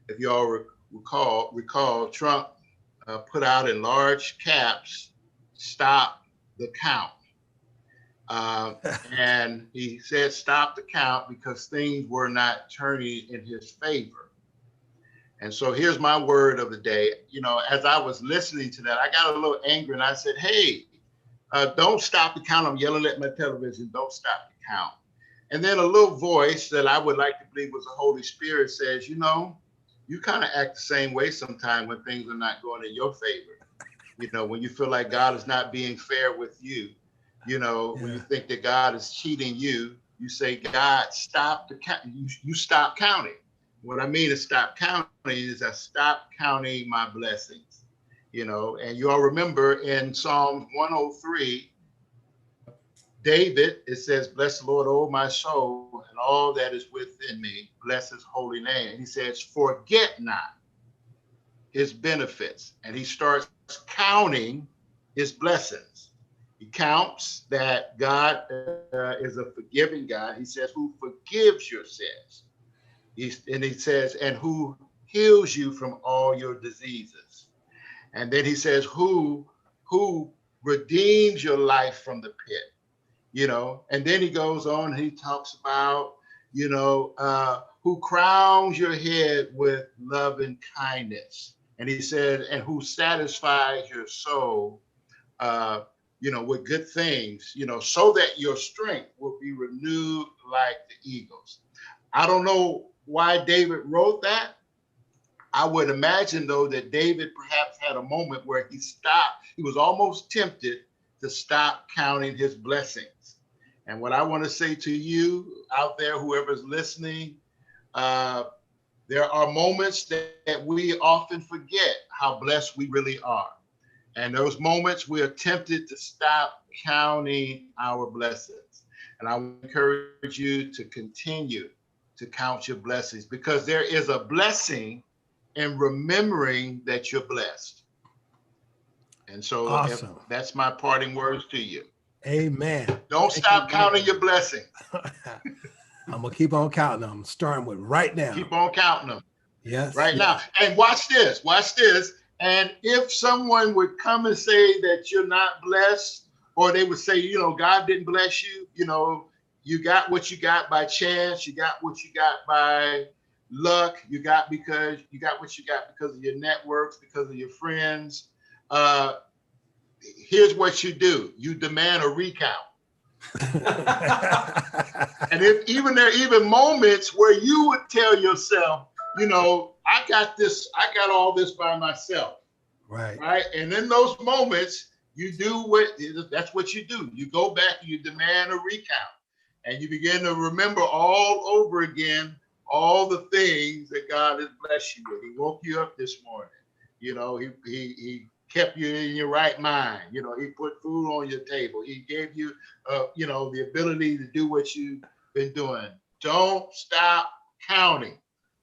if you all recall, Trump put out in large caps, "Stop the count." And he said, "Stop the count," because things were not turning in his favor. And so here's my word of the day. As I was listening to that, I got a little angry and I said, "Hey, don't stop the count." I'm yelling at my television, "Don't stop the count." And then a little voice that I would like to believe was the Holy Spirit says, "You kind of act the same way sometimes when things are not going in your favor. When you feel like God is not being fair with you, when you think that God is cheating you, you say, 'God, stop the count.' You stop counting. What I mean is stop counting is I stop counting my blessings, and you all remember in Psalm 103, David, it says, 'Bless the Lord, O my soul, and all that is within me. Bless his holy name.' He says, 'Forget not his benefits.' And he starts counting his blessings. He counts that God is a forgiving God. He says, 'Who forgives your sins.' And he says, 'And who heals you from all your diseases.' And then he says, who redeems your life from the pit, and then he goes on and he talks about, who crowns your head with love and kindness. And he said, and who satisfies your soul, with good things, so that your strength will be renewed like the eagles." I don't know why David wrote that. I would imagine, though, that David perhaps had a moment where he stopped. He was almost tempted to stop counting his blessings. And what I want to say to you out there, whoever's listening, there are moments that we often forget how blessed we really are. And those moments we are tempted to stop counting our blessings. And I encourage you to continue to count your blessings, because there is a blessing in remembering that you're blessed. And so awesome. That's my parting words to you. Amen. Don't stop counting your blessings. I'm going to keep on counting them. I'm starting with right now. Keep on counting them. Yes. Right now. And watch this. And if someone would come and say that you're not blessed, or they would say, God didn't bless you, you got what you got by chance, you got what you got by luck, you got what you got because of your networks, because of your friends. Here's what you do. You demand a recount. And there are even moments where you would tell yourself, I got all this by myself. Right. And in those moments, that's what you do. You go back and you demand a recount, and you begin to remember all over again all the things that God has blessed you with. He woke you up this morning. He kept you in your right mind. He put food on your table. He gave you, the ability to do what you've been doing. Don't stop counting,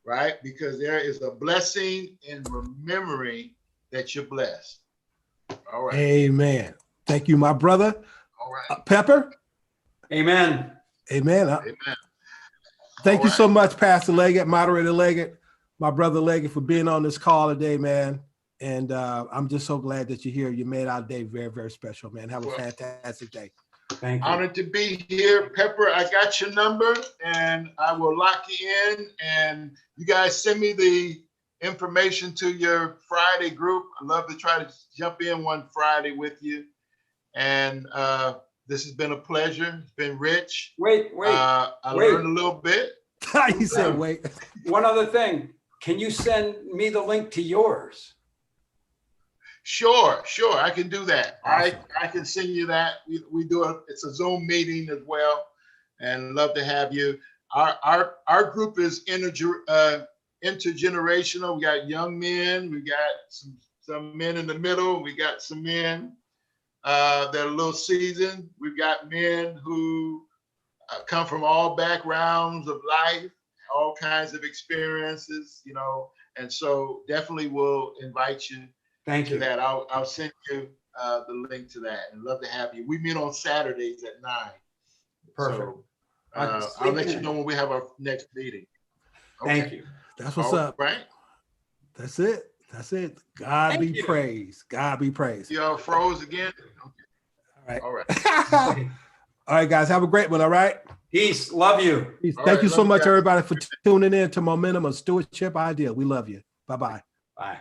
right? Because there is a blessing in remembering that you're blessed. All right. Amen. Thank you, my brother. All right. Pepper. Amen. Amen. Amen. Thank you so much, Pastor Leggett, Moderator Leggett, my brother Leggett, for being on this call today, man. And I'm just so glad that you're here. You made our day very, very special, man. Have a fantastic day. Thank you. Honored to be here. Pepper, I got your number and I will lock you in. And you guys send me the information to your Friday group. I'd love to try to jump in one Friday with you. And this has been a pleasure. It's been rich. Wait. I learned a little bit. You said wait. One other thing. Can you send me the link to yours? Sure. I can do that. Awesome. I can send you that. We do it's a Zoom meeting as well, and love to have you. Our group is intergenerational. We got young men. We got some men in the middle. We got some men that are a little seasoned. We've got men who come from all backgrounds of life, all kinds of experiences, and so definitely will invite you. Thank you. That. I'll send you the link to that, and love to have you. We meet on Saturdays at 9. Perfect. So I'll let you know when we have our next meeting. Okay. Thank you. That's what's up. Right. That's it. That's it. God Thank be you. praised. God be praised. Y'all froze again? Okay. All right. All right. All right, guys. Have a great one. All right. Peace. Love you. Peace. All Thank right, you love so you much, guys. everybody, for tuning in to Momentum of Stewardship Idea. We love you. Bye-bye. Bye.